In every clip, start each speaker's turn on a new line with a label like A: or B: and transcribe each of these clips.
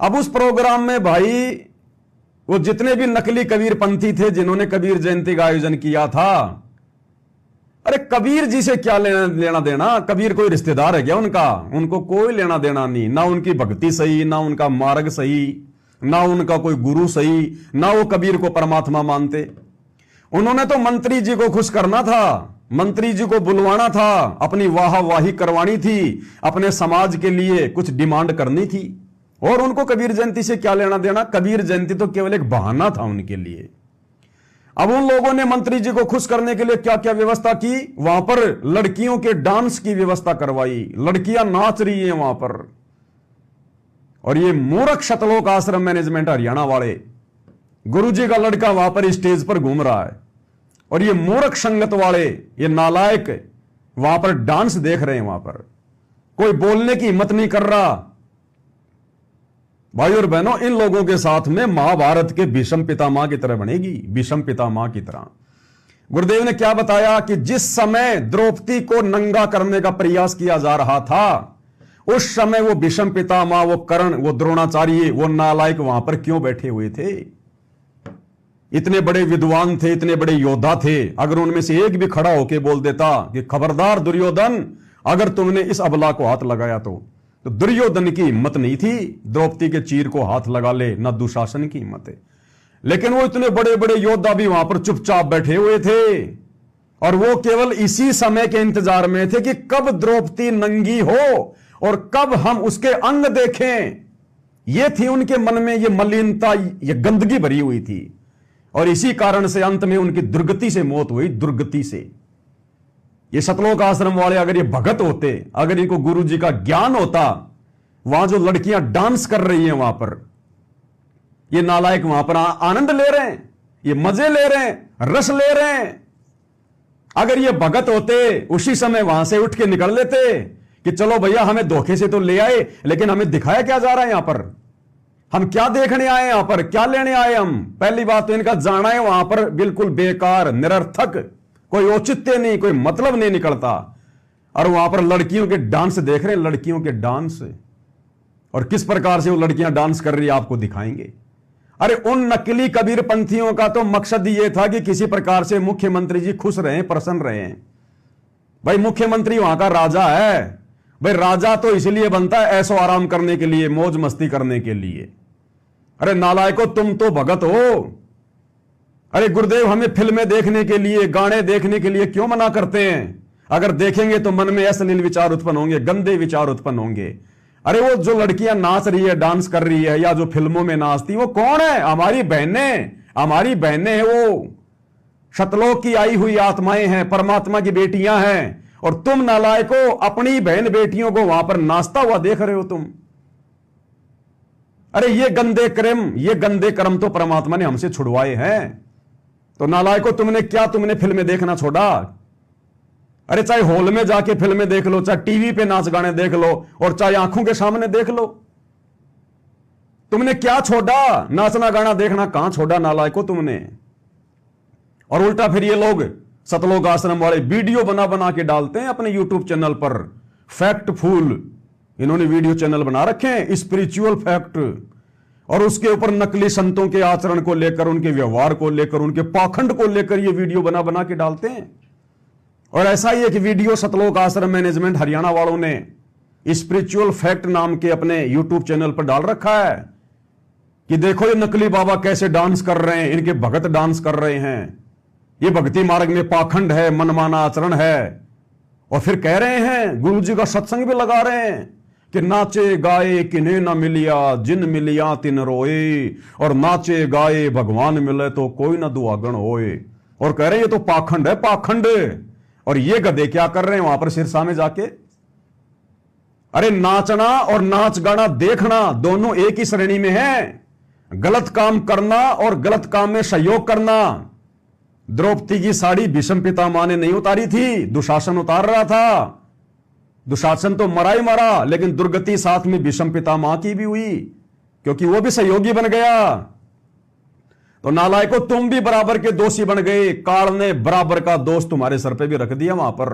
A: अब उस प्रोग्राम में भाई वो जितने भी नकली कबीर पंथी थे जिन्होंने कबीर जयंती का आयोजन किया था, अरे कबीर जी से क्या लेना देना? कबीर कोई रिश्तेदार है क्या उनका? उनको कोई लेना देना नहीं, ना उनकी भक्ति सही, ना उनका मार्ग सही, ना उनका कोई गुरु सही, ना वो कबीर को परमात्मा मानते। उन्होंने तो मंत्री जी को खुश करना था, मंत्री जी को बुलवाना था, अपनी वाहवाही करवानी थी, अपने समाज के लिए कुछ डिमांड करनी थी। और उनको कबीर जयंती से क्या लेना देना? कबीर जयंती तो केवल एक बहाना था उनके लिए। अब उन लोगों ने मंत्री जी को खुश करने के लिए क्या क्या व्यवस्था की? वहां पर लड़कियों के डांस की व्यवस्था करवाई, लड़कियां नाच रही हैं वहां पर। और ये मूर्ख शतलोक आश्रम मैनेजमेंट हरियाणा वाले, गुरुजी का लड़का वहां पर स्टेज पर घूम रहा है और ये मूर्ख संगत वाले, ये नालायक वहां पर डांस देख रहे हैं। वहां पर कोई बोलने की हिम्मत नहीं कर रहा। भाई और बहनों, इन लोगों के साथ में महाभारत के भीष्म पितामह की तरह बनेगी, भीष्म पितामह की तरह। गुरुदेव ने क्या बताया कि जिस समय द्रौपदी को नंगा करने का प्रयास किया जा रहा था, उस समय वो भीष्म पितामह, वो कर्ण, वो द्रोणाचार्य, वो नालायक वहां पर क्यों बैठे हुए थे? इतने बड़े विद्वान थे, इतने बड़े योद्धा थे। अगर उनमें से एक भी खड़ा होकर बोल देता कि खबरदार दुर्योधन, अगर तुमने इस अबला को हाथ लगाया तो दुर्योधन की हिम्मत नहीं थी द्रौपदी के चीर को हाथ लगा ले, ना दुशासन की हिम्मत है। लेकिन वो इतने बड़े बड़े योद्धा भी वहां पर चुपचाप बैठे हुए थे और वो केवल इसी समय के इंतजार में थे कि कब द्रौपदी नंगी हो और कब हम उसके अंग देखें। ये थी उनके मन में, ये मलिनता, ये गंदगी भरी हुई थी। और इसी कारण से अंत में उनकी दुर्गति से मौत हुई, दुर्गति से। ये सतलोक आश्रम वाले अगर ये भगत होते, अगर इनको गुरु जी का ज्ञान होता, वहां जो लड़कियां डांस कर रही हैं वहां पर, ये नालायक वहां पर आनंद ले रहे हैं, ये मजे ले रहे हैं, रस ले रहे हैं। अगर ये भगत होते, उसी समय वहां से उठ के निकल लेते कि चलो भैया, हमें धोखे से तो ले आए, लेकिन हमें दिखाया क्या जा रहा है यहां पर? हम क्या देखने आए यहां पर? क्या लेने आए हम? पहली बात तो इनका जाना है वहां पर बिल्कुल बेकार, निरर्थक, कोई औचित्य नहीं, कोई मतलब नहीं निकलता। और वहां पर लड़कियों के डांस देख रहे हैं, लड़कियों के डांस, और किस प्रकार से वो लड़कियां डांस कर रही है आपको दिखाएंगे। अरे उन नकली कबीर पंथियों का तो मकसद ये था कि किसी प्रकार से मुख्यमंत्री जी खुश रहे, प्रसन्न रहे। भाई मुख्यमंत्री वहां का राजा है, भाई राजा तो इसलिए बनता है ऐसो आराम करने के लिए, मौज मस्ती करने के लिए। अरे नालायको, तुम तो भगत हो। अरे गुरुदेव, हमें फिल्में देखने के लिए, गाने देखने के लिए क्यों मना करते हैं? अगर देखेंगे तो मन में अश्लील विचार उत्पन्न होंगे, गंदे विचार उत्पन्न होंगे। अरे वो जो लड़कियां नाच रही है, डांस कर रही है, या जो फिल्मों में नाचती, वो कौन है? हमारी बहनें, हमारी बहनें हैं। वो शतलोक की आई हुई आत्माएं हैं, परमात्मा की बेटियां हैं। और तुम नालायको अपनी बहन बेटियों को वहां पर नाचता हुआ देख रहे हो तुम। अरे ये गंदे कर्म तो परमात्मा ने हमसे छुड़वाए हैं। तो नालायको, तुमने फिल्में देखना छोड़ा? अरे चाहे हॉल में जाके फिल्में देख लो, चाहे टीवी पे नाच गाने देख लो, और चाहे आंखों के सामने देख लो। तुमने क्या छोड़ा? नाचना गाना देखना कहां छोड़ा नालायको तुमने? और उल्टा फिर ये लोग सतलोक आश्रम वाले वीडियो बना बना के डालते हैं अपने यूट्यूब चैनल पर। फैक्टफुल इन्होंने वीडियो चैनल बना रखे हैं, स्पिरिचुअल फैक्ट, और उसके ऊपर नकली संतों के आचरण को लेकर, उनके व्यवहार को लेकर, उनके पाखंड को लेकर ये वीडियो बना बना के डालते हैं। और ऐसा ही एक वीडियो सतलोक आश्रम मैनेजमेंट हरियाणा वालों ने स्पिरिचुअल फैक्ट नाम के अपने यूट्यूब चैनल पर डाल रखा है कि देखो ये नकली बाबा कैसे डांस कर रहे हैं, इनके भगत डांस कर रहे हैं, ये भक्ति मार्ग में पाखंड है, मनमाना आचरण है। और फिर कह रहे हैं, गुरु जी का सत्संग भी लगा रहे हैं कि नाचे गाए किन्हें न मिलिया, जिन मिलिया तिन रोए, और नाचे गाए भगवान मिले तो कोई ना दुआगण होए। और कह रहे हैं ये तो पाखंड है, पाखंड। और ये गधे क्या कर रहे हैं वहां पर सिरसा में जाके? अरे नाचना और नाच गाना देखना दोनों एक ही श्रेणी में है। गलत काम करना और गलत काम में सहयोग करना। द्रौपदी की साड़ी भीष्म पितामह ने नहीं उतारी थी, दुशासन उतार रहा था। दुशासन तो मरा ही मरा, लेकिन दुर्गति साथ में भीष्म पितामह की भी हुई, क्योंकि वो भी सहयोगी बन गया। तो नालायको, तुम भी बराबर के दोषी बन गए। काल ने बराबर का दोष तुम्हारे सर पे भी रख दिया वहां पर।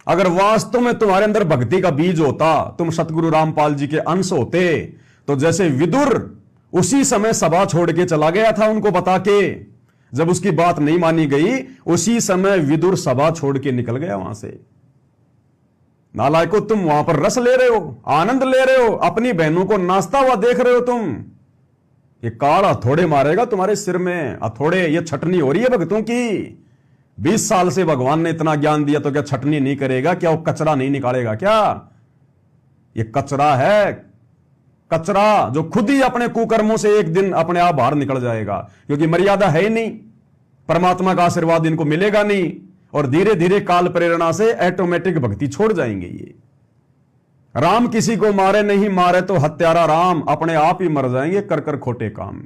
A: अगर वास्तव में तुम्हारे अंदर भक्ति का बीज होता, तुम सतगुरु रामपाल जी के अंश होते, तो जैसे विदुर उसी समय सभा छोड़ के चला गया था उनको बता के, जब उसकी बात नहीं मानी गई उसी समय विदुर सभा छोड़ के निकल गया वहां से। नालायको, तुम वहां पर रस ले रहे हो, आनंद ले रहे हो, अपनी बहनों को नाचता हुआ देख रहे हो तुम। ये काल हथौड़े मारेगा तुम्हारे सिर में। हथौड़े, ये छटनी हो रही है भक्तों की। 20 साल से भगवान ने इतना ज्ञान दिया तो क्या छटनी नहीं करेगा? क्या वो कचरा नहीं निकालेगा क्या? ये कचरा है, कचरा जो खुद ही अपने कुकर्मों से एक दिन अपने आप बाहर निकल जाएगा, क्योंकि मर्यादा है ही नहीं, परमात्मा का आशीर्वाद इनको मिलेगा नहीं, और धीरे धीरे काल प्रेरणा से ऑटोमेटिक भक्ति छोड़ जाएंगे ये। राम किसी को मारे नहीं, मारे तो हत्यारा राम, अपने आप ही मर जाएंगे कर कर खोटे काम।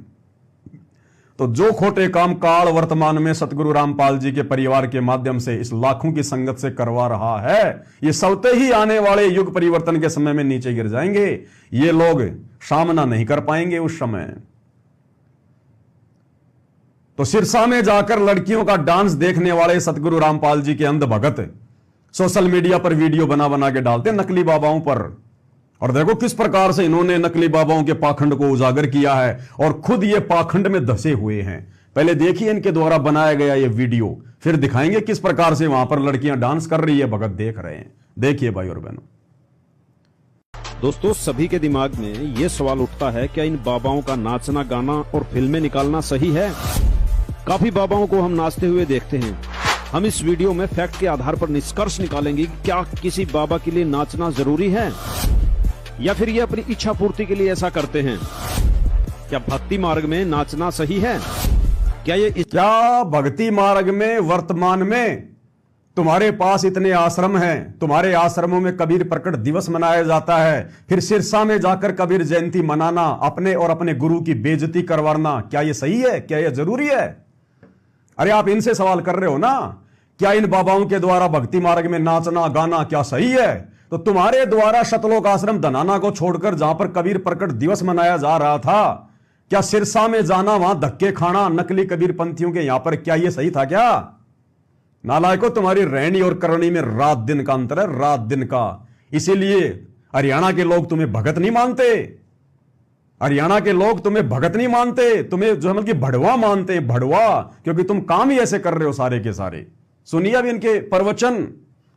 A: तो जो खोटे काम काल वर्तमान में सतगुरु रामपाल जी के परिवार के माध्यम से इस लाखों की संगत से करवा रहा है, ये सबते ही आने वाले युग परिवर्तन के समय में नीचे गिर जाएंगे। ये लोग सामना नहीं कर पाएंगे उस समय। तो सिरसा में जाकर लड़कियों का डांस देखने वाले सतगुरु रामपाल जी के अंध भगत सोशल मीडिया पर वीडियो बना बना के डालते नकली बाबाओं पर। और देखो किस प्रकार से इन्होंने नकली बाबाओं के पाखंड को उजागर किया है, और खुद ये पाखंड में धसे हुए हैं। पहले देखिए इनके द्वारा बनाया गया ये वीडियो, फिर दिखाएंगे किस प्रकार से वहां पर लड़कियां डांस कर रही है, भगत देख रहे हैं। देखिए भाई और बहनों।
B: दोस्तों, सभी के दिमाग में ये सवाल उठता है, क्या इन बाबाओं का नाचना, गाना और फिल्में निकालना सही है? काफी बाबाओं को हम नाचते हुए देखते हैं। हम इस वीडियो में फैक्ट के आधार पर निष्कर्ष निकालेंगे कि क्या किसी बाबा के लिए नाचना जरूरी है, या फिर ये अपनी इच्छा पूर्ति के लिए ऐसा करते हैं। क्या भक्ति मार्ग में नाचना सही है?
A: क्या भक्ति मार्ग में वर्तमान में तुम्हारे पास इतने आश्रम हैं, तुम्हारे आश्रमों में कबीर प्रकट दिवस मनाया जाता है, फिर सिरसा में जाकर कबीर जयंती मनाना, अपने और अपने गुरु की बेइज्जती करवाना, क्या ये सही है? क्या ये जरूरी है? अरे आप इनसे सवाल कर रहे हो ना, क्या इन बाबाओं के द्वारा भक्ति मार्ग में नाचना गाना क्या सही है? तो तुम्हारे द्वारा शतलोक आश्रम धनाना को छोड़कर जहां पर कबीर प्रकट दिवस मनाया जा रहा था, क्या सिरसा में जाना, वहां धक्के खाना नकली कबीर पंथियों के यहां पर, क्या ये सही था क्या? नालायको, तुम्हारी रहनी और करनी में रात दिन का अंतर है, रात दिन का। इसीलिए हरियाणा के लोग तुम्हें भगत नहीं मानते, हरियाणा के लोग तुम्हें भगत नहीं मानते, तुम्हें जो मतलब कि भड़वा मानते हैं, भड़वा, क्योंकि तुम काम ही ऐसे कर रहे हो सारे के सारे। सुनिए अब इनके प्रवचन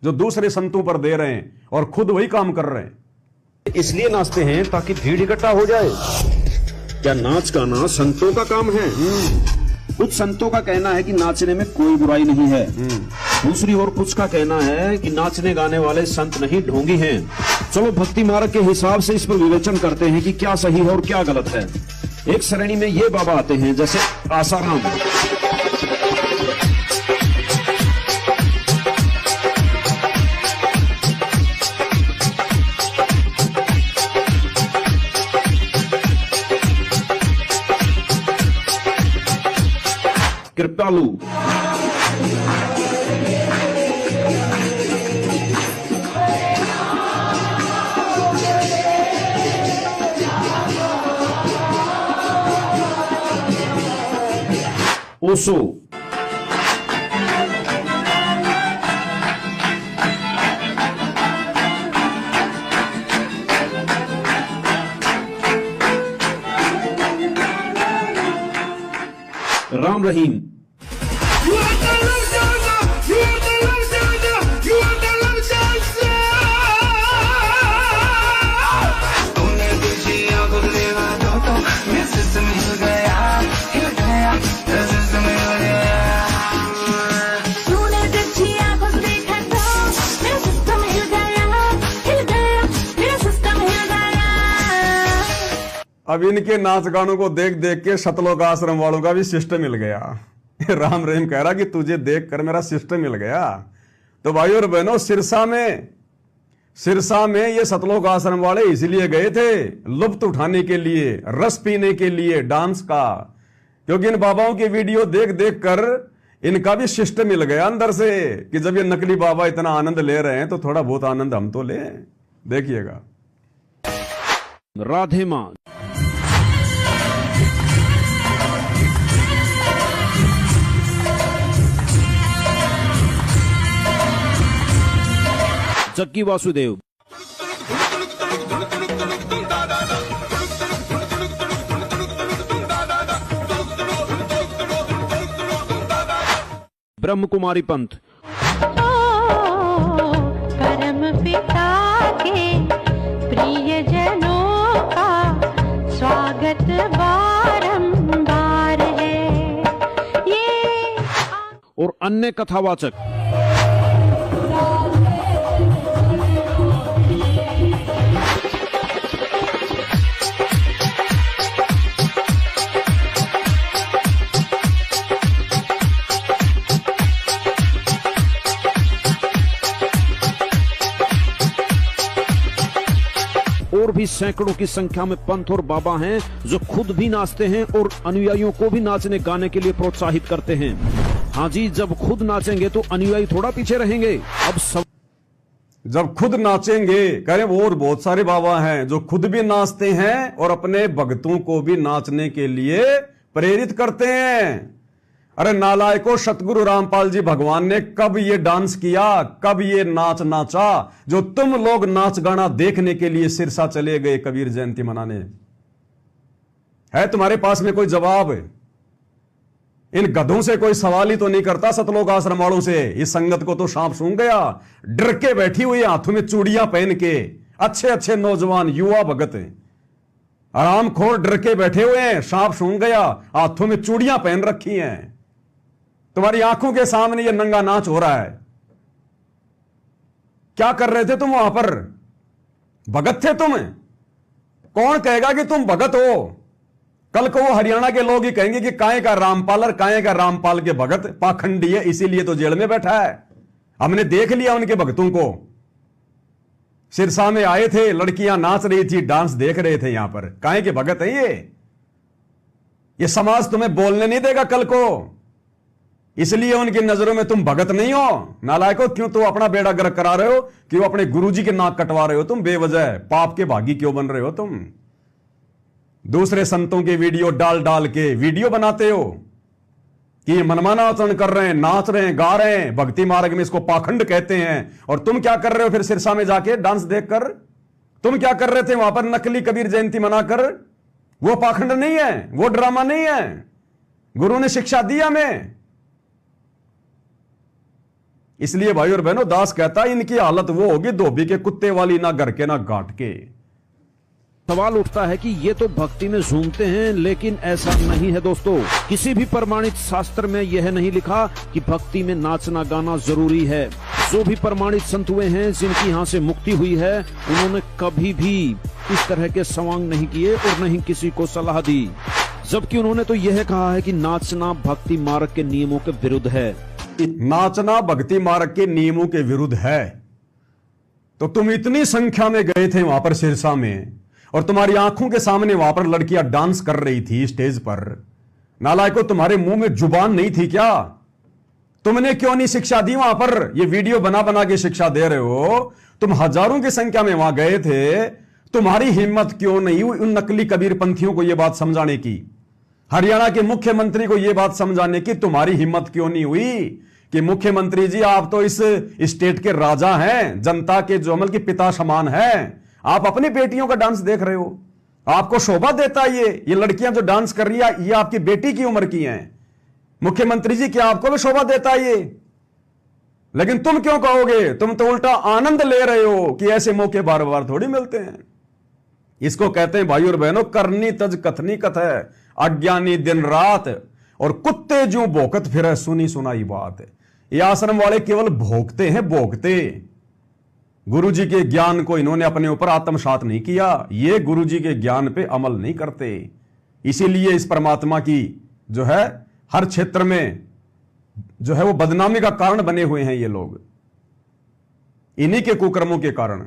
A: जो दूसरे संतों पर दे रहे हैं और खुद वही काम कर रहे हैं।
B: इसलिए नाचते हैं ताकि भीड़ इकट्ठा हो जाए। क्या नाच गाना संतों का काम है? कुछ संतों का कहना है कि नाचने में कोई बुराई नहीं है। दूसरी ओर कुछ का कहना है कि नाचने गाने वाले संत नहीं, ढोंगी हैं। चलो भक्ति मार्ग के हिसाब से इस पर विवेचन करते हैं कि क्या सही है और क्या गलत है। एक श्रेणी में ये बाबा आते हैं जैसे आसाराम, कृपालु, ओशो, राम रहीम,
A: अब इनके नाच गानों को देख देख के शतलोक आश्रम वालों का भी सिस्टम मिल गया। राम रहीम कह रहा कि तुझे देख कर मेरा सिस्टम मिल गया। तो भाइयों और बहनों, सिरसा में ये सतलोक आश्रम वाले इसलिए गए थे, लुत्फ उठाने के लिए, रस पीने के लिए डांस का, क्योंकि इन बाबाओं की वीडियो देख देख कर इनका भी सिस्टम मिल गया अंदर से कि जब ये नकली बाबा इतना आनंद ले रहे हैं तो थोड़ा बहुत आनंद हम तो लें। देखिएगा।
B: राधे मां, चक्की वासुदेव, ब्रह्म कुमारी पंत।
C: परम पिता के प्रियजनों का स्वागत बारंबार है ये।
B: और अन्य कथावाचक। और भी सैकड़ों की संख्या में पंथ और बाबा हैं जो खुद भी नाचते हैं और अनुयायियों को भी नाचने गाने के लिए प्रोत्साहित करते हैं। हाँ जी, जब खुद नाचेंगे तो अनुयायी थोड़ा पीछे रहेंगे। अब
A: जब खुद नाचेंगे, करें वो और बहुत सारे बाबा हैं जो खुद भी नाचते हैं और अपने भक्तों को भी नाचने के लिए प्रेरित करते हैं। अरे नालायकों, सतगुरु रामपाल जी भगवान ने कब ये डांस किया, कब ये नाच नाचा जो तुम लोग नाच गाना देखने के लिए सिरसा चले गए कबीर जयंती मनाने? है तुम्हारे पास में कोई जवाब? इन गधों से कोई सवाल ही तो नहीं करता, सतलोक आश्रम वालों से। इस संगत को तो सांप सूंघ गया। डर के बैठी हुई, हाथों में चूड़ियां पहन के, अच्छे अच्छे नौजवान युवा भगत आरामखोर डर के बैठे हुए हैं। सांप सूंघ गया, हाथों में चूड़ियां पहन रखी हैं। तुम्हारी आंखों के सामने ये नंगा नाच हो रहा है। क्या कर रहे थे तुम वहां पर? भगत थे तुम? कौन कहेगा कि तुम भगत हो? कल को वो हरियाणा के लोग ही कहेंगे कि काहे का रामपाल और काहे का रामपाल के भगत पाखंडी है, इसीलिए तो जेल में बैठा है। हमने देख लिया उनके भक्तों को। सिरसा में आए थे, लड़कियां नाच रही थी, डांस देख रहे थे। यहां पर काहे के भगत हैं ये समाज तुम्हें बोलने नहीं देगा कल को, इसलिए उनकी नजरों में तुम भगत नहीं हो। नालायकों, क्यों तो अपना बेड़ा गर्क करा रहे हो? क्यों अपने गुरुजी के नाक कटवा रहे हो? तुम बेवजह पाप के भागी क्यों बन रहे हो? तुम दूसरे संतों के वीडियो डाल डाल के वीडियो बनाते हो कि मनमाना आचरण कर रहे हैं, नाच रहे हैं, गा रहे हैं। भक्ति मार्ग में इसको पाखंड कहते हैं। और तुम क्या कर रहे हो फिर सिरसा में जाके डांस देखकर? तुम क्या कर रहे थे वहां पर नकली कबीर जयंती मनाकर? वो पाखंड नहीं है, वो ड्रामा नहीं है। गुरु ने शिक्षा दी हमें। इसलिए भाई और बहनों, दास कहता है इनकी हालत वो होगी धोबी के कुत्ते वाली, ना घर के ना घाट के।
B: सवाल उठता है कि ये तो भक्ति में झूमते हैं, लेकिन ऐसा नहीं है दोस्तों। किसी भी प्रमाणित शास्त्र में यह नहीं लिखा कि भक्ति में नाचना गाना जरूरी है। जो भी प्रमाणित संत हुए हैं, जिनकी यहाँ से मुक्ति हुई है, उन्होंने कभी भी इस तरह के सवांग नहीं किए और नहीं किसी को सलाह दी। जबकि उन्होंने तो यह कहा है कि नाचना भक्ति मार्ग के नियमों के विरुद्ध है।
A: नाचना भक्ति मार्ग के नियमों के विरुद्ध है। तो तुम इतनी संख्या में गए थे वहां पर सिरसा में, और तुम्हारी आंखों के सामने वहां पर लड़कियां डांस कर रही थी स्टेज पर। नालायकों, तुम्हारे मुंह में जुबान नहीं थी क्या? तुमने क्यों नहीं शिक्षा दी वहां पर? ये वीडियो बना बना के शिक्षा दे रहे हो। तुम हजारों की संख्या में वहां गए थे, तुम्हारी हिम्मत क्यों नहीं हुई उन नकली कबीर पंथियों को यह बात समझाने की? हरियाणा के मुख्यमंत्री को यह बात समझाने की तुम्हारी हिम्मत क्यों नहीं हुई कि मुख्यमंत्री जी, आप तो इस स्टेट के राजा हैं, जनता के जो अमल के पिता समान हैं। आप अपनी बेटियों का डांस देख रहे हो, आपको शोभा देता है ये लड़कियां जो डांस कर रही है, ये आपकी बेटी की उम्र की हैं। मुख्यमंत्री जी, क्या आपको भी शोभा देता है ये? लेकिन तुम क्यों कहोगे? तुम तो उल्टा आनंद ले रहे हो कि ऐसे मौके बार बार थोड़ी मिलते हैं। इसको कहते हैं भाई और बहनों, करनी तज कथनी कथ है, अज्ञानी दिन रात, और कुत्ते जो भोंकत फिरे सुनी सुनाई बात। ये आश्रम वाले केवल भोंकते हैं, भोंकते। गुरुजी के ज्ञान को इन्होंने अपने ऊपर आत्मसात नहीं किया। ये गुरुजी के ज्ञान पे अमल नहीं करते। इसीलिए इस परमात्मा की जो है हर क्षेत्र में जो है वो बदनामी का कारण बने हुए हैं ये लोग, इन्हीं के कुकर्मों के कारण।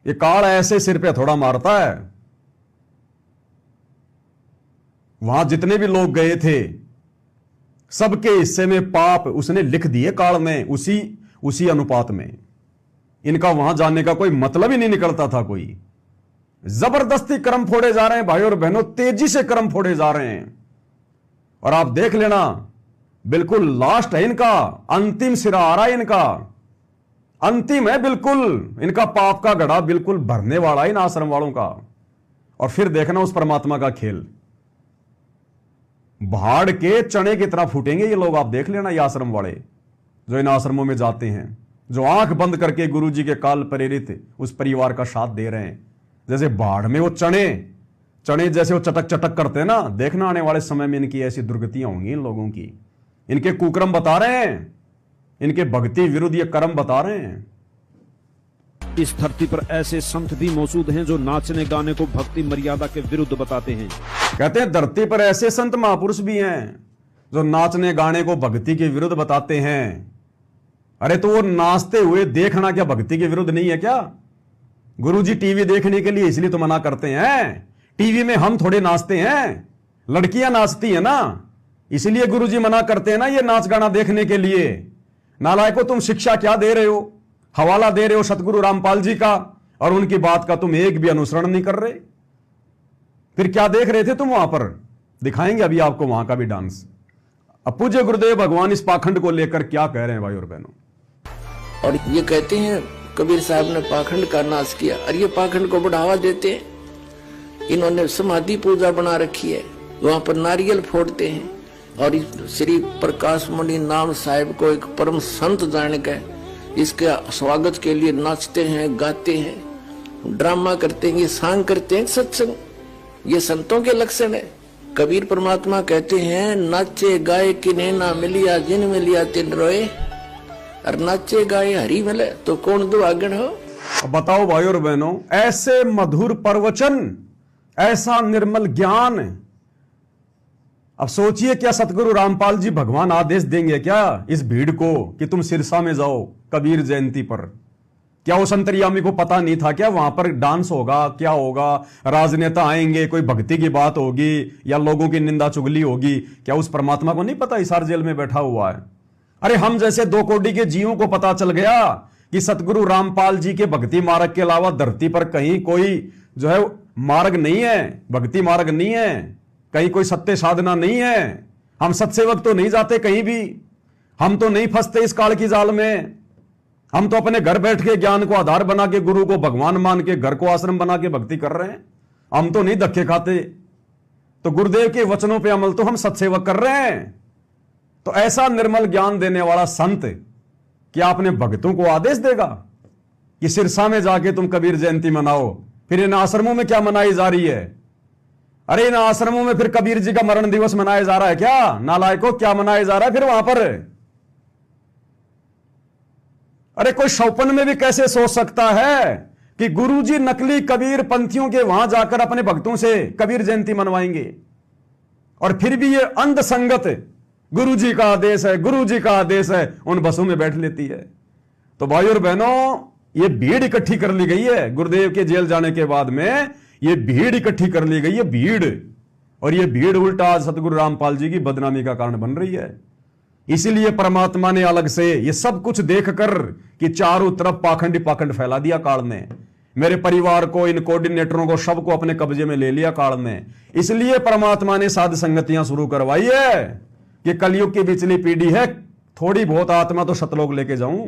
A: ये काल ऐसे सिर पे थोड़ा मारता है। वहां जितने भी लोग गए थे, सबके हिस्से में पाप उसने लिख दिए काल में, उसी अनुपात में। इनका वहां जाने का कोई मतलब ही नहीं निकलता था। कोई जबरदस्ती कर्म फोड़े जा रहे हैं भाई और बहनों, तेजी से कर्म फोड़े जा रहे हैं। और आप देख लेना, बिल्कुल लास्ट है इनका, अंतिम सिरा आ रहा है इनका, अंतिम है बिल्कुल। इनका पाप का घड़ा बिल्कुल भरने वाला है इन आश्रम वालों का। और फिर देखना उस परमात्मा का खेल। भाड़ के चने की तरह फूटेंगे ये लोग। आप देख लेना, ये आश्रम वाले जो इन आश्रमों में जाते हैं, जो आंख बंद करके गुरुजी के काल प्रेरित उस परिवार का साथ दे रहे हैं, जैसे भाड़ में वो चने जैसे वो चटक चटक करते हैं ना, देखना आने वाले समय में इनकी ऐसी दुर्गतियां होंगी इन लोगों की। इनके कुकर्म बता रहे हैं, इनके भक्ति विरुद्ध ये कर्म बता रहे हैं।
B: इस धरती पर ऐसे संत भी मौजूद हैं जो नाचने गाने को भक्ति मर्यादा के विरुद्ध बताते हैं।
A: कहते हैं धरती पर ऐसे संत महापुरुष भी हैं जो नाचने गाने को भक्ति के विरुद्ध बताते हैं। अरे तो वो नाचते हुए देखना क्या भक्ति के विरुद्ध नहीं है क्या? गुरुजी टीवी देखने के लिए इसलिए तो मना करते हैं। टीवी में हम थोड़े नाचते हैं, लड़कियां नाचती है ना, इसलिए गुरुजी मना करते हैं ना ये नाच गाना देखने के लिए। नालायको, तुम शिक्षा क्या दे रहे हो? हवाला दे रहे हो सतगुरु रामपाल जी का, और उनकी बात का तुम एक भी अनुसरण नहीं कर रहे। फिर क्या देख रहे थे तुम वहां पर? दिखाएंगे अभी आपको वहां का भी डांस। अब पूज्य गुरुदेव भगवान इस पाखंड को लेकर क्या कह रहे हैं भाई और बहनों?
D: और ये कहते हैं कबीर साहब ने पाखंड का नाश किया, और ये पाखंड को बढ़ावा देते हैं। इन्होंने समाधि पूजा बना रखी है, वहां पर नारियल फोड़ते हैं, और श्री प्रकाश मणि नाम साहिब को एक परम संत जान के इसके स्वागत के लिए नाचते हैं, गाते हैं, ड्रामा करते हैं, ये सांग करते हैं, सत्संग। ये संतों के लक्षण है। कबीर परमात्मा कहते हैं, नाचे गाए किन्हें ना मिलिया, जिन मिलिया तिन रोए। और नाचे गाए हरी मिले तो कौन दुआगन हो।
A: अब बताओ भाई और बहनों, ऐसे मधुर प्रवचन, ऐसा निर्मल ज्ञान, अब सोचिए क्या सतगुरु रामपाल जी भगवान आदेश देंगे क्या इस भीड़ को कि तुम सिरसा में जाओ कबीर जयंती पर? क्या उस अंतर्यामी को पता नहीं था क्या वहां पर डांस होगा, क्या होगा, राजनेता आएंगे, कोई भक्ति की बात होगी या लोगों की निंदा चुगली होगी? क्या उस परमात्मा को नहीं पता हिसार जेल में बैठा हुआ है? अरे हम जैसे 2 कोटि के जीवों को पता चल गया कि सतगुरु रामपाल जी के भक्ति मार्ग के अलावा धरती पर कहीं कोई जो है मार्ग नहीं है, भक्ति मार्ग नहीं है, कहीं कोई सत्य साधना नहीं है। हम सत्सेवक तो नहीं जाते कहीं भी, हम तो नहीं फंसते इस काल की जाल में। हम तो अपने घर बैठ के ज्ञान को आधार बना के, गुरु को भगवान मान के, घर को आश्रम बना के भक्ति कर रहे हैं। हम तो नहीं धक्के खाते। तो गुरुदेव के वचनों पे अमल तो हम सत्सेवक कर रहे हैं। तो ऐसा निर्मल ज्ञान देने वाला संत क्या अपने भक्तों को आदेश देगा कि सिरसा में जाके तुम कबीर जयंती मनाओ? फिर इन आश्रमों में क्या मनाई जा रही है? अरे इन आश्रमों में फिर कबीर जी का मरण दिवस मनाया जा रहा है क्या? नालायकों, क्या मनाया जा रहा है फिर वहां पर? अरे कोई शौपन में भी कैसे सोच सकता है कि गुरुजी नकली कबीर पंथियों के वहां जाकर अपने भक्तों से कबीर जयंती मनवाएंगे? और फिर भी ये अंध संगत गुरुजी का आदेश है, गुरुजी का आदेश है, उन बसों में बैठ लेती है। तो भाई और बहनों, ये भीड़ इकट्ठी कर ली गई है गुरुदेव के जेल जाने के बाद में। ये भीड़ इकट्ठी कर ली गई है, भीड़। और ये भीड़ उल्टा आज सतगुरु रामपाल जी की बदनामी का कारण बन रही है। इसीलिए परमात्मा ने अलग से ये सब कुछ देखकर कि चारों तरफ पाखंड पाखंड फैला दिया काल ने। मेरे परिवार को, इन कोऑर्डिनेटरों को, सबको अपने कब्जे में ले लिया काल ने। इसलिए परमात्मा ने साध संगतियां शुरू करवाई है कि कलयुग की बिचली पीढ़ी है, थोड़ी बहुत आत्मा तो सतलोक लेके जाऊं।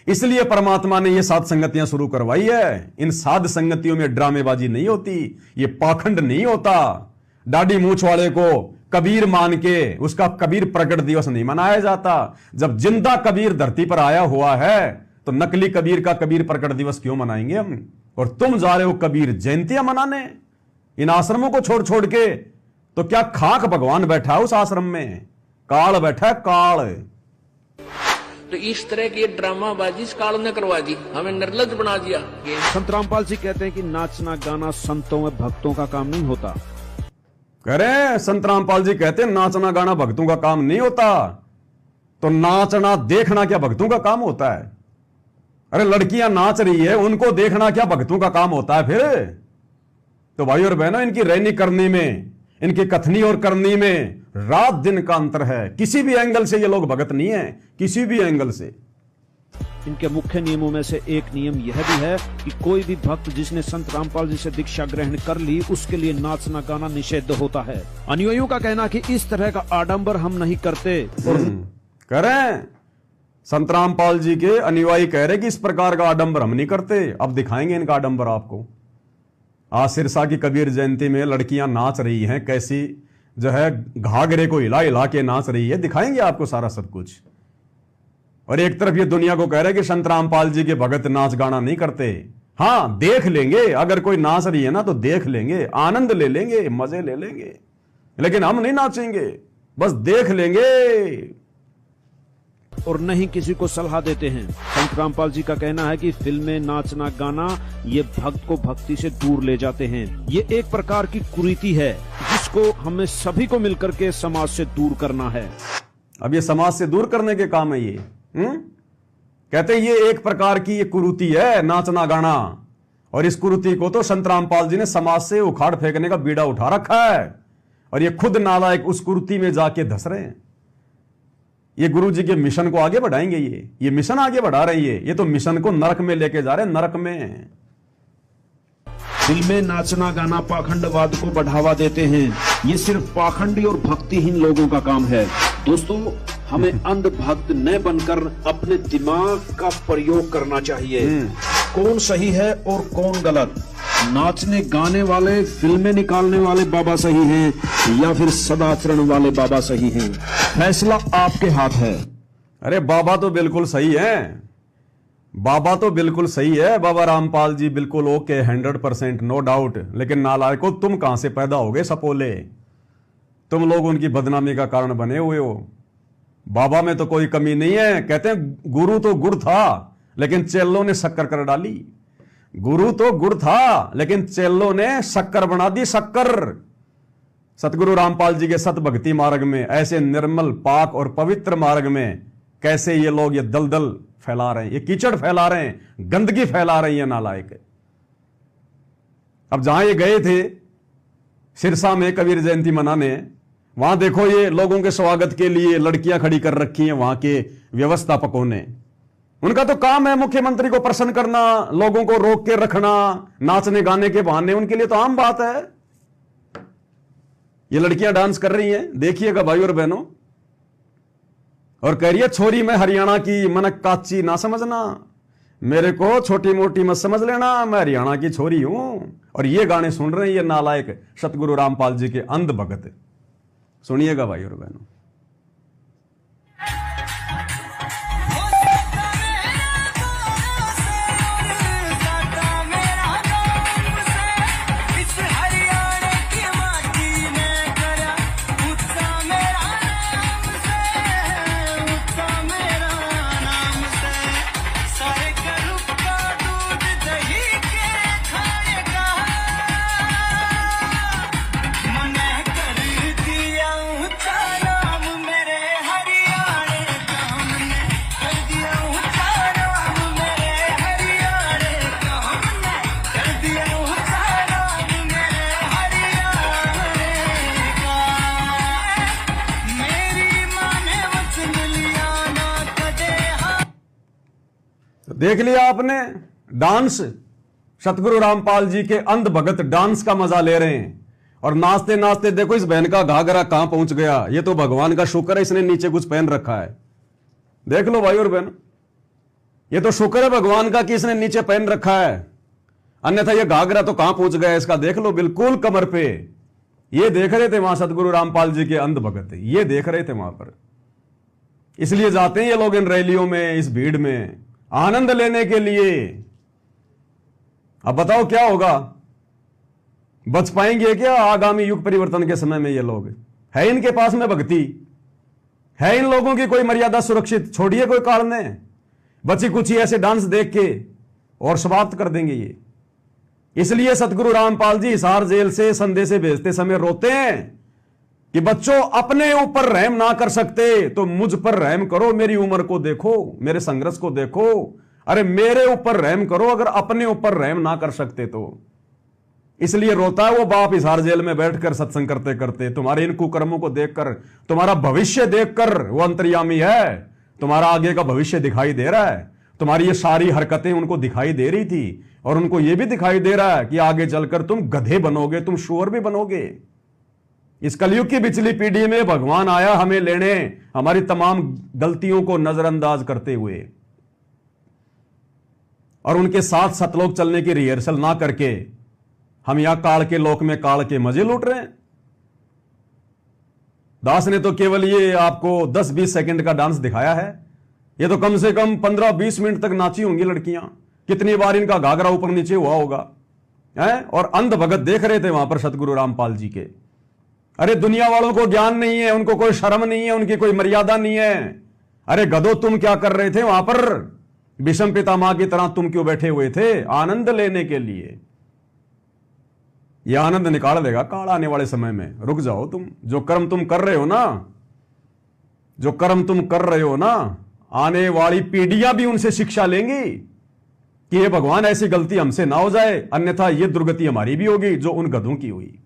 A: इसलिए परमात्मा ने ये साध संगतियां शुरू करवाई है। इन साध संगतियों में ड्रामेबाजी नहीं होती, ये पाखंड नहीं होता। दाढ़ी मूछ वाले को कबीर मान के उसका कबीर प्रकट दिवस नहीं मनाया जाता। जब जिंदा कबीर धरती पर आया हुआ है तो नकली कबीर का कबीर प्रकट दिवस क्यों मनाएंगे हम? और तुम जा रहे हो कबीर जयंतियां मनाने इन आश्रमों को छोड़ छोड़ के। तो क्या खाक भगवान बैठा है उस आश्रम में? काल बैठा है, काल।
D: तो इस तरह की ड्रामाबाजी इस काल ने करवा दी, हमें निर्लज बना दिया।
B: संत रामपाल जी कहते हैं कि नाचना गाना संतों व भक्तों का काम नहीं होता।
A: कह रहे हैं संत रामपाल जी कहते हैं नाचना गाना भक्तों का काम नहीं होता। तो नाचना देखना क्या भक्तों का काम होता है? अरे लड़कियां नाच रही है, उनको देखना क्या भक्तों का काम होता है फिर? तो भाई और बहनों, इनकी रहनी करनी में, इनकी कथनी और करनी में रात दिन का अंतर है। किसी भी एंगल से ये लोग भगत नहीं है, किसी भी एंगल से।
B: इनके मुख्य नियमों में से एक नियम यह भी है कि कोई भी भक्त जिसने संत रामपाल जी से दीक्षा ग्रहण कर ली, उसके लिए नाचना गाना निषिद्ध होता है। अनुयायियों का कहना कि इस तरह का आडंबर हम नहीं करते।
A: कह रहे हैं संत रामपाल जी के अनुयायी कह रहे कि इस प्रकार का आडंबर हम नहीं करते। अब दिखाएंगे इनका आडंबर आपको। आज सिरसा की कबीर जयंती में लड़कियां नाच रही हैं, कैसी जो है घाघरे को हिला हिला के नाच रही है, दिखाएंगे आपको सारा सब कुछ। और एक तरफ ये दुनिया को कह रहे हैं कि संत रामपाल जी के भगत नाच गाना नहीं करते। हां, देख लेंगे, अगर कोई नाच रही है ना तो देख लेंगे, आनंद ले लेंगे, मजे ले लेंगे, लेकिन हम नहीं नाचेंगे, बस देख लेंगे।
B: और न ही किसी को सलाह देते हैं। संत रामपाल जी का कहना है कि फिल्में, नाचना, गाना ये भक्त को भक्ति से दूर ले जाते हैं। ये एक प्रकार की कुरीति है जिसको हमें सभी को मिलकर के समाज से दूर करना है।
A: अब ये समाज से दूर करने के काम है ये। कहते हैं ये एक प्रकार की ये कुरीति है, नाचना गाना, और इस कुरीति को तो संत रामपाल जी ने समाज से उखाड़ फेंकने का बीड़ा उठा रखा है, और ये खुद नालायक उस कुरीति में जाके धस रहे हैं। ये गुरु जी के मिशन को आगे बढ़ाएंगे, ये मिशन आगे बढ़ा रहे हैं, ये तो मिशन को नरक में लेके जा रहे हैं, नरक में।
B: फिल्में, नाचना, गाना पाखंडवाद को बढ़ावा देते हैं। ये सिर्फ पाखंडी और भक्तिहीन लोगों का काम है। दोस्तों, हमें अंधभक्त न बनकर अपने दिमाग का प्रयोग करना चाहिए। कौन सही है और कौन गलत, नाचने गाने वाले, फिल्में निकालने वाले बाबा सही हैं या फिर सदाचरण वाले बाबा सही हैं, फैसला आपके हाथ है।
A: अरे बाबा तो बिल्कुल सही है, बाबा तो बिल्कुल सही है, बाबा रामपाल जी बिल्कुल ओके, 100% नो डाउट। लेकिन नालायको, तुम कहां से पैदा हो गए सपोले? तुम लोग उनकी बदनामी का कारण बने हुए हो। बाबा में तो कोई कमी नहीं है। कहते हैं गुरु तो गुड़ था लेकिन चेलों ने शक्कर कर डाली। गुरु तो गुड़ था लेकिन चेलों ने शक्कर बना दी, शक्कर। सतगुरु रामपाल जी के सत भक्ति मार्ग में, ऐसे निर्मल, पाक और पवित्र मार्ग में कैसे ये लोग ये दलदल फैला रहे हैं, ये कीचड़ फैला रहे हैं, गंदगी फैला रही है नालायक। अब जहां ये गए थे सिरसा में कबीर जयंती मनाने, वहां देखो ये लोगों के स्वागत के लिए लड़कियां खड़ी कर रखी हैं वहां के व्यवस्थापकों ने। उनका तो काम है मुख्यमंत्री को प्रसन्न करना, लोगों को रोक के रखना, नाचने गाने के बहाने, उनके लिए तो आम बात है। ये लड़कियां डांस कर रही हैं, देखिएगा भाई और बहनों, और कह रही है छोरी मैं हरियाणा की, मनक काची ना समझना, मेरे को छोटी मोटी मत समझ लेना, मैं हरियाणा की छोरी हूं। और ये गाने सुन रहे हैं ये नालायक सतगुरु रामपाल जी के अंध भगत। सुनिएगा भाई और बहनों। देख लिया आपने डांस, सतगुरु रामपाल जी के अंध भगत डांस का मजा ले रहे हैं। और नाचते नाचते देखो इस बहन का घाघरा कहां पहुंच गया। ये तो भगवान का शुक्र है इसने नीचे कुछ पहन रखा है। देख लो भाई और बहन, ये तो शुक्र है भगवान का कि इसने नीचे पहन रखा है, अन्यथा ये घाघरा तो कहां पहुंच गया इसका। देख लो बिल्कुल कमर पे। ये देख रहे थे वहां सतगुरु रामपाल जी के अंध भगत, ये देख रहे थे वहां पर। इसलिए जाते हैं ये लोग इन रैलियों में, इस भीड़ में आनंद लेने के लिए। अब बताओ क्या होगा, बच पाएंगे क्या आगामी युग परिवर्तन के समय में? ये लोग है इनके पास में भक्ति है, इन लोगों की कोई मर्यादा सुरक्षित? छोड़िए कोई कारण है, बची कुछ ही ऐसे डांस देख के और समाप्त कर देंगे ये। इसलिए सतगुरु रामपाल जी हिसार जेल से संदेशे भेजते समय रोते हैं कि बच्चों अपने ऊपर रहम ना कर सकते तो मुझ पर रहम करो, मेरी उम्र को देखो, मेरे संघर्ष को देखो। अरे मेरे ऊपर रहम करो अगर अपने ऊपर रहम ना कर सकते तो। इसलिए रोता है वो बाप हिसार जेल में बैठकर सत्संग करते करते, तुम्हारे इन कुकर्मों को देखकर, तुम्हारा भविष्य देखकर। वो अंतर्यामी है, तुम्हारा आगे का भविष्य दिखाई दे रहा है। तुम्हारी ये सारी हरकतें उनको दिखाई दे रही थी, और उनको ये भी दिखाई दे रहा है कि आगे चलकर तुम गधे बनोगे, तुम शुअर भी बनोगे। इस कलयुग की पिछली पीढ़ी में भगवान आया हमें लेने, हमारी तमाम गलतियों को नजरअंदाज करते हुए, और उनके साथ सतलोक चलने की रिहर्सल ना करके हम यहां काल के लोक में काल के मजे लूट रहे हैं। दास ने तो केवल ये आपको 10-20 सेकंड का डांस दिखाया है, ये तो कम से कम 15-20 मिनट तक नाची होंगी लड़कियां। कितनी बार इनका घाघरा ऊपर नीचे हुआ होगा, है? और अंध भगत देख रहे थे वहां पर सतगुरु रामपाल जी के। अरे दुनिया वालों को ज्ञान नहीं है, उनको कोई शर्म नहीं है, उनकी कोई मर्यादा नहीं है। अरे गधो, तुम क्या कर रहे थे वहां पर? भीष्म पितामह की तरह तुम क्यों बैठे हुए थे? आनंद लेने के लिए। यह आनंद निकाल देगा काल आने वाले समय में। रुक जाओ तुम, जो कर्म तुम कर रहे हो ना, जो कर्म तुम कर रहे हो ना, आने वाली पीढ़ियां भी उनसे शिक्षा लेंगी कि ये भगवान ऐसी गलती हमसे ना हो जाए, अन्यथा ये दुर्गति हमारी भी होगी जो उन गधों की हुई।